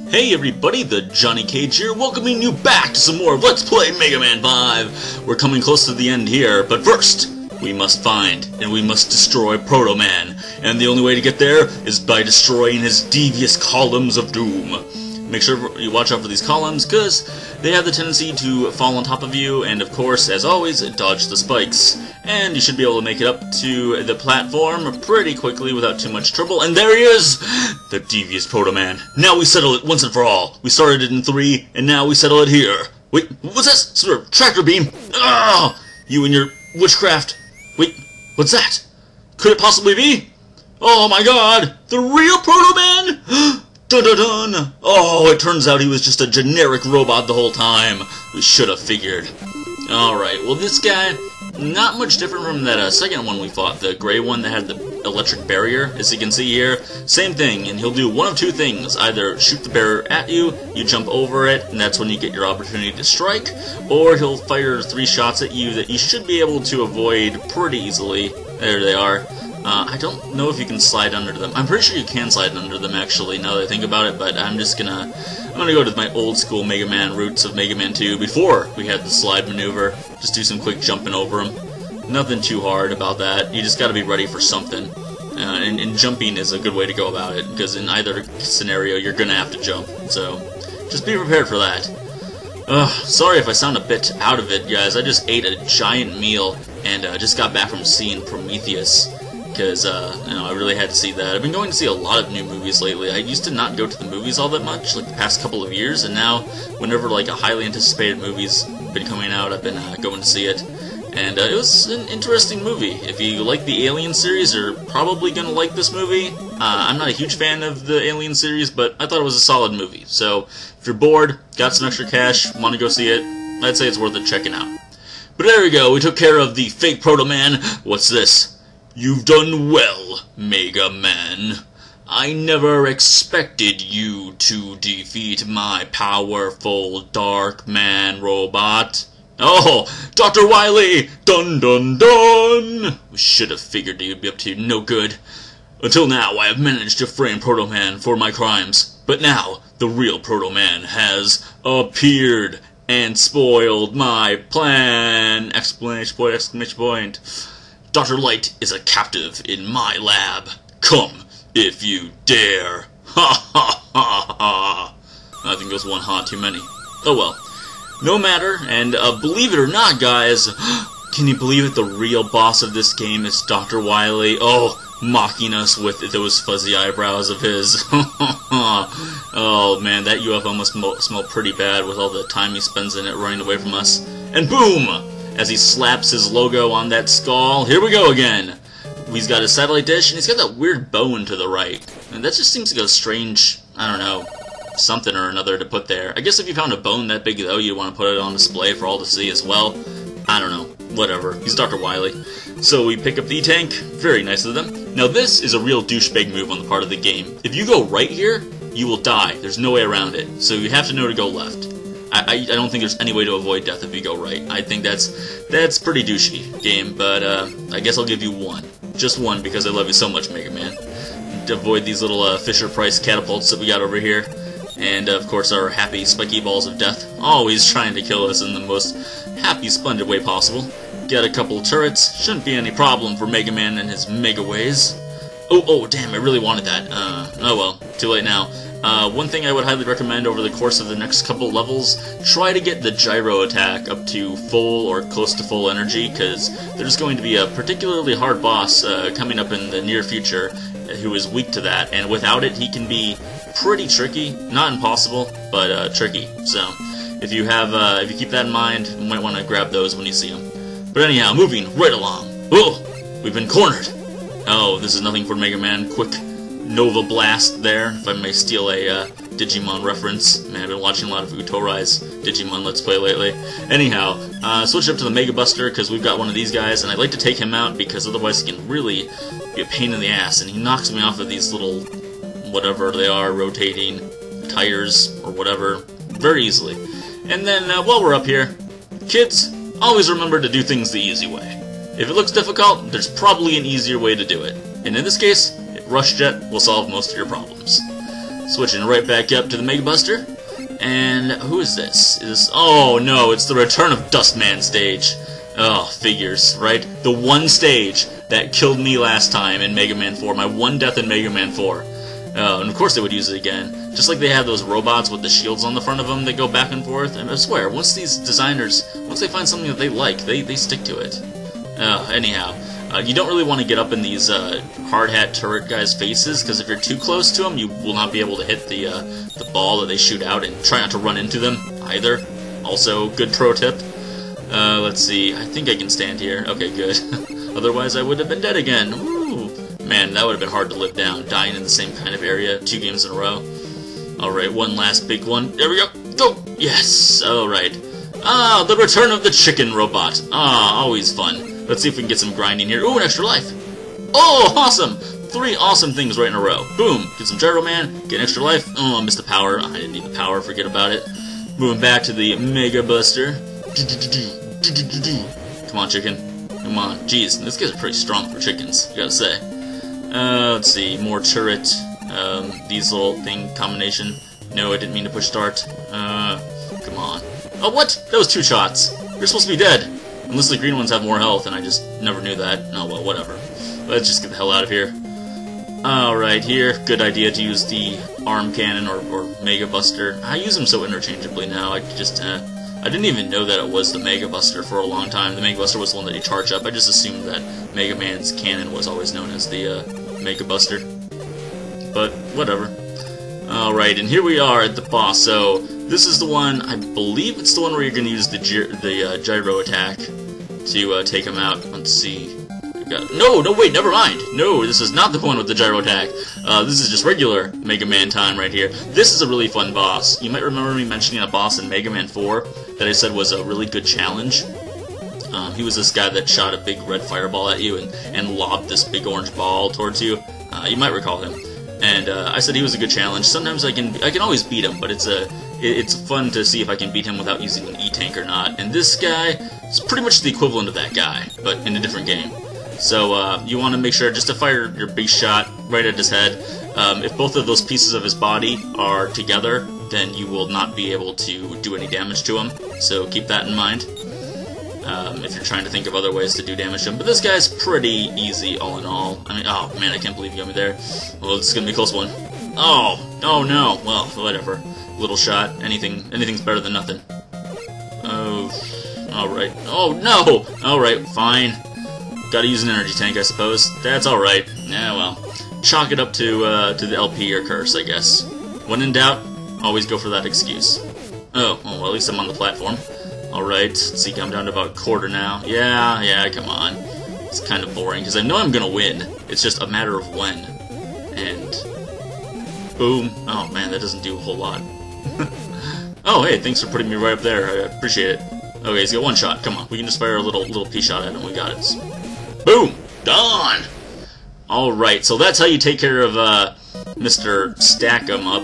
Hey everybody, the Johnny Cage here, welcoming you back to some more of Let's Play Mega Man 5. We're coming close to the end here, but first, we must find and we must destroy Protoman. And the only way to get there is by destroying his devious columns of doom. Make sure you watch out for these columns, because they have the tendency to fall on top of you, and of course, as always, dodge the spikes. And you should be able to make it up to the platform pretty quickly without too much trouble. And there he is! The devious Protoman. Now we settle it once and for all. We started it in 3, and now we settle it here. Wait, what's that? Sort of tractor beam? Ah! You and your witchcraft. Wait, what's that? Could it possibly be? Oh my god! The real Protoman? Dun dun dun! Oh, it turns out he was just a generic robot the whole time. We should have figured. Alright, well this guy, not much different from that second one we fought, the gray one that had the electric barrier, as you can see here. Same thing, and he'll do one of two things. Either shoot the barrier at you, you jump over it, and that's when you get your opportunity to strike, or he'll fire 3 shots at you that you should be able to avoid pretty easily. There they are. I don't know if you can slide under them. I'm pretty sure you can slide under them, actually, now that I think about it, but I'm gonna go to my old school Mega Man roots of Mega Man 2 before we had the slide maneuver. Just do some quick jumping over them. Nothing too hard about that. You just gotta be ready for something. And jumping is a good way to go about it, because in either scenario you're gonna have to jump. So, just be prepared for that. Sorry if I sound a bit out of it, guys. I just ate a giant meal and just got back from seeing Prometheus. Because, I really had to see that. I've been going to see a lot of new movies lately. I used to not go to the movies all that much, like the past couple of years, and now, whenever, like, a highly anticipated movie's been coming out, I've been going to see it. And, it was an interesting movie. If you like the Alien series, you're probably gonna like this movie. I'm not a huge fan of the Alien series, but I thought it was a solid movie. So, if you're bored, got some extra cash, want to go see it, I'd say it's worth it checking out. But there we go, we took care of the fake Protoman. What's this? You've done well, Mega Man. I never expected you to defeat my powerful Dark Man robot. Oh, Dr. Wily! Dun dun dun! We should have figured you'd be up to no good. Until now, I have managed to frame Protoman for my crimes. But now, the real Protoman has appeared and spoiled my plan! Exclamation point, exclamation point. Dr. Light is a captive in my lab. Come, if you dare. Ha ha ha ha. I think there's one ha too many. Oh well. No matter, and believe it or not, guys, can you believe it? The real boss of this game is Dr. Wily. Oh, mocking us with those fuzzy eyebrows of his. Oh man, that UFO must smell pretty bad with all the time he spends in it running away from us. And boom! As he slaps his logo on that skull. Here we go again. He's got his satellite dish, and he's got that weird bone to the right. And that just seems like a strange, I don't know, something or another to put there. I guess if you found a bone that big, though, you'd want to put it on display for all to see as well. I don't know. Whatever. He's Dr. Wily. So we pick up the E-Tank. Very nice of them. Now this is a real douchebag move on the part of the game. If you go right here, you will die. There's no way around it. So you have to know to go left. I don't think there's any way to avoid death if you go right. I think that's pretty douchey, game, but I guess I'll give you one. Just one, because I love you so much, Mega Man. To avoid these little Fisher-Price catapults that we got over here. And, of course, our happy spiky balls of death. Always trying to kill us in the most happy, splendid way possible. Get a couple turrets. Shouldn't be any problem for Mega Man and his Mega Ways. Oh, damn, I really wanted that. Oh well, too late now. One thing I would highly recommend over the course of the next couple levels, try to get the gyro attack up to full or close to full energy, because there's going to be a particularly hard boss coming up in the near future who is weak to that, and without it he can be pretty tricky. Not impossible, but tricky. So if you keep that in mind, you might want to grab those when you see them. But anyhow, moving right along. Oh, we've been cornered. Oh, this is nothing for Mega Man. Quick Nova Blast there, if I may steal a Digimon reference. Man, I've been watching a lot of Utorai's Digimon Let's Play lately. Anyhow, switch up to the Mega Buster, because we've got one of these guys, and I'd like to take him out, because otherwise he can really be a pain in the ass, and he knocks me off of these little, whatever they are, rotating tires, or whatever, very easily. And then, while we're up here, kids, always remember to do things the easy way. If it looks difficult, there's probably an easier way to do it. And in this case, Rush Jet will solve most of your problems. Switching right back up to the Mega Buster. And who is this? Oh no, it's the Return of Dustman stage. Oh, figures, right? The one stage that killed me last time in Mega Man 4, my one death in Mega Man 4. And of course they would use it again. Just like they have those robots with the shields on the front of them that go back and forth. And I swear, once these designers, once they find something that they like, they stick to it. Anyhow, you don't really want to get up in these hard hat turret guys' faces, because if you're too close to them, you will not be able to hit the ball that they shoot out, and try not to run into them either. Also, good pro tip. Let's see, I think I can stand here. Okay, good. Otherwise, I would have been dead again. Ooh. Man, that would have been hard to live down, dying in the same kind of area 2 games in a row. Alright, one last big one. There we go. Go! Yes! Alright. Ah, the return of the chicken robot. Ah, always fun. Let's see if we can get some grinding here. Ooh, an extra life. Oh, awesome! 3 awesome things right in a row. Boom! Get some Gyro Man, get an extra life. Oh, I missed the power. I didn't need the power, forget about it. Moving back to the Mega Buster. Come on, chicken. Come on. Jeez, these guys are pretty strong for chickens, you gotta say. Let's see, more turret, diesel thing combination. No, I didn't mean to push start. Come on. Oh, what? That was 2 shots. You're supposed to be dead. Unless the green ones have more health, and I just never knew that. Oh, well, whatever. Let's just get the hell out of here. Alright, here. Good idea to use the arm cannon or Mega Buster. I use them so interchangeably now. I just, I didn't even know that it was the Mega Buster for a long time. The Mega Buster was the one that you charge up. I just assumed that Mega Man's cannon was always known as the Mega Buster. But, whatever. Alright, and here we are at the boss. So, this is the one, I believe it's the one where you're going to use the gyro attack to take him out. Let's see. No, wait, never mind. No, this is not the one with the gyro attack. This is just regular Mega Man time right here. This is a really fun boss. You might remember me mentioning a boss in Mega Man 4 that I said was a really good challenge. He was this guy that shot a big red fireball at you and lobbed this big orange ball towards you. You might recall him. And I said he was a good challenge. Sometimes I can always beat him, but it's fun to see if I can beat him without using an E-Tank or not. And this guy is pretty much the equivalent of that guy, but in a different game. So you want to make sure just to fire your big shot right at his head. If both of those pieces of his body are together, then you will not be able to do any damage to him. So keep that in mind if you're trying to think of other ways to do damage to him. But this guy's pretty easy all in all. I mean, oh man, I can't believe you got me there. Well, it's gonna be a close one. Oh no. Well, whatever. Little shot. Anything's better than nothing. Oh, all right. Oh no. All right, fine. Gotta use an energy tank, I suppose. That's alright. Yeah, well. Chalk it up to the LP or curse, I guess. When in doubt, always go for that excuse. Oh, well, at least I'm on the platform. Alright, let's see, I'm down to about a quarter now. Yeah, come on. It's kind of boring, because I know I'm gonna win. It's just a matter of when. And... boom. Oh, man, that doesn't do a whole lot. Oh, hey, thanks for putting me right up there. I appreciate it. Okay, he's got 1 shot. Come on, we can just fire a little pea shot at him. We got it. Boom! Done! Alright, so that's how you take care of Mr. Stack-em-up,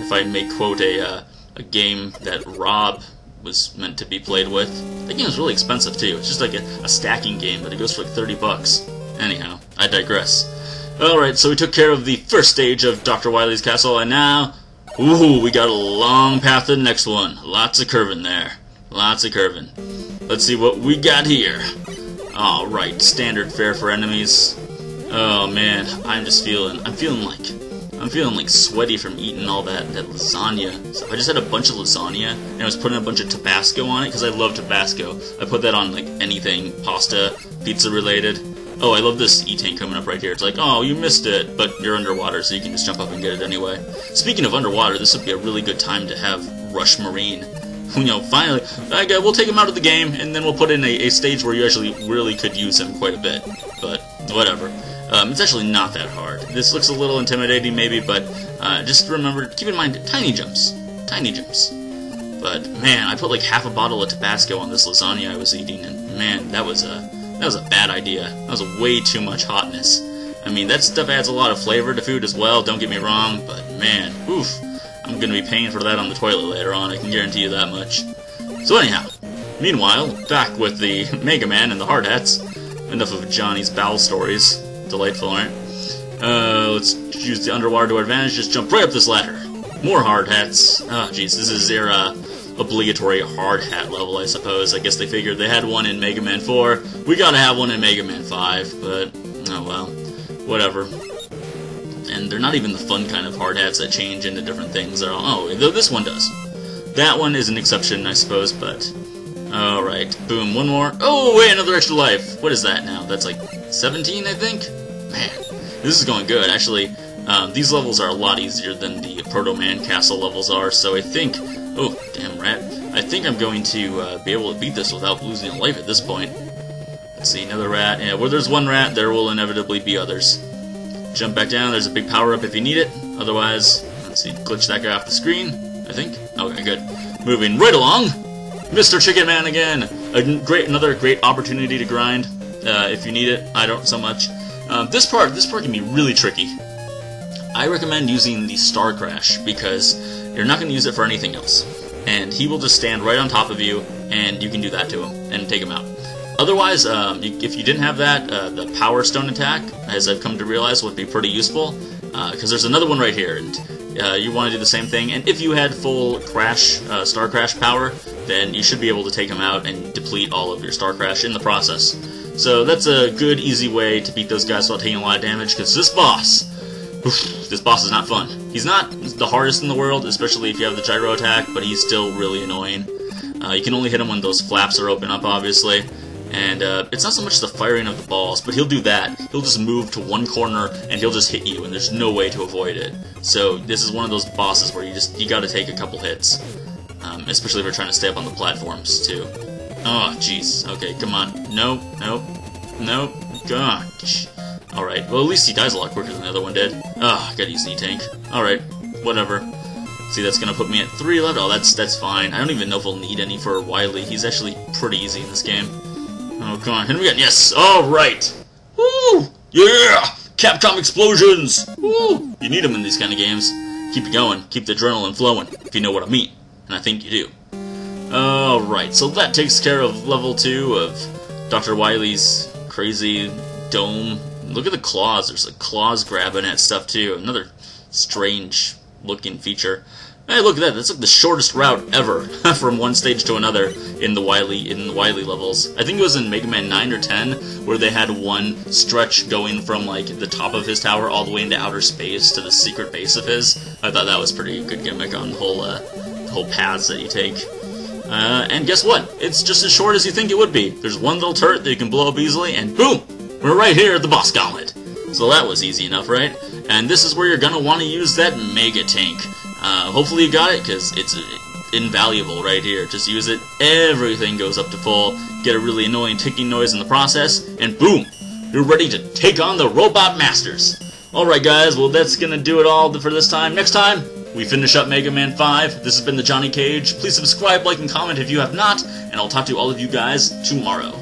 if I may quote a game that Rob was meant to be played with. That game is really expensive too. It's just like a stacking game, but it goes for like 30 bucks. Anyhow, I digress. Alright, so we took care of the first stage of Dr. Wily's castle, and now, ooh, we got a long path to the next one. Lots of curving there. Lots of curving. Let's see what we got here. Alright, standard fare for enemies. Oh man, I'm feeling like sweaty from eating all that lasagna. So I just had a bunch of lasagna, and I was putting a bunch of Tabasco on it, because I love Tabasco. I put that on like anything, pasta, pizza related. Oh, I love this E-Tank coming up right here. It's like, oh, you missed it, but you're underwater, so you can just jump up and get it anyway. Speaking of underwater, this would be a really good time to have Rush Marine. You know, finally, we'll take him out of the game, and then we'll put in a stage where you actually really could use him quite a bit. But, whatever. It's actually not that hard. This looks a little intimidating, maybe, but just remember, keep in mind, tiny jumps. Tiny jumps. But, man, I put like half a bottle of Tabasco on this lasagna I was eating, and man, that was a bad idea. That was way too much hotness. I mean, that stuff adds a lot of flavor to food as well, don't get me wrong, but man, oof. I'm going to be paying for that on the toilet later on, I can guarantee you that much. So anyhow, meanwhile, back with the Mega Man and the hard hats. Enough of Johnny's bowel stories. Delightful, right? Let's use the underwater to our advantage, just jump right up this ladder. More hard hats. Oh, jeez, this is their obligatory hard hat level, I suppose. I guess they figured they had one in Mega Man 4. We gotta have one in Mega Man 5, but, oh well. Whatever. And they're not even the fun kind of hard hats that change into different things. They're all, oh, though this one does. That one is an exception, I suppose, but... Alright, boom, one more. Oh, wait, another extra life. What is that now? That's like 17, I think? Man, this is going good. Actually, these levels are a lot easier than the Protoman castle levels are, so I think... Oh, damn rat. I think I'm going to be able to beat this without losing a life at this point. Let's see, another rat. Yeah, where there's one rat, there will inevitably be others. Jump back down, there's a big power-up if you need it. Otherwise, let's see, glitch that guy off the screen, I think. Okay, good. Moving right along. Mr. Chicken Man again! Another great opportunity to grind, if you need it. I don't so much. This part can be really tricky. I recommend using the Star Crash, because you're not going to use it for anything else. And he will just stand right on top of you, and you can do that to him, and take him out. Otherwise, if you didn't have that, the Power Stone attack, as I've come to realize, would be pretty useful, because there's another one right here, and you want to do the same thing, and if you had full Crash, Star Crash power, then you should be able to take him out and deplete all of your Star Crash in the process. So that's a good, easy way to beat those guys without taking a lot of damage, because this boss is not fun. He's not the hardest in the world, especially if you have the gyro attack, but he's still really annoying. You can only hit him when those flaps are open up, obviously. And it's not so much the firing of the balls, but he'll do that. He'll just move to one corner, and he'll just hit you, and there's no way to avoid it. So this is one of those bosses where you gotta take a couple hits. Especially if you're trying to stay up on the platforms, too. Oh, jeez. Okay, come on. No, no, no. Gosh. Alright, well at least he dies a lot quicker than the other one did. I gotta use E-Tank. Alright, whatever. See, that's gonna put me at 3 left. Oh, that's fine. I don't even know if we'll need any for Wily. He's actually pretty easy in this game. Oh, come on, hit him again. Yes! Alright! Woo! Yeah! Capcom explosions! Woo! You need them in these kind of games. Keep it going. Keep the adrenaline flowing, if you know what I mean. And I think you do. Alright, so that takes care of level 2 of Dr. Wily's crazy dome. Look at the claws. There's like claws grabbing at stuff too. Another strange looking feature. Hey, look at that. That's like the shortest route ever from one stage to another in the Wily levels. I think it was in Mega Man 9 or 10 where they had one stretch going from like the top of his tower all the way into outer space to the secret base of his. I thought that was pretty good gimmick on the whole paths that you take. And guess what? It's just as short as you think it would be. There's one little turret that you can blow up easily, and boom! We're right here at the boss gauntlet. So that was easy enough, right? And this is where you're gonna want to use that Mega Tank. Hopefully you got it, because it's invaluable right here. Just use it, everything goes up to full, get a really annoying ticking noise in the process, and boom! You're ready to take on the Robot Masters. Alright guys, well that's gonna do it all for this time. Next time, we finish up Mega Man 5. This has been the Johnny Cage. Please subscribe, like, and comment if you have not, and I'll talk to all of you guys tomorrow.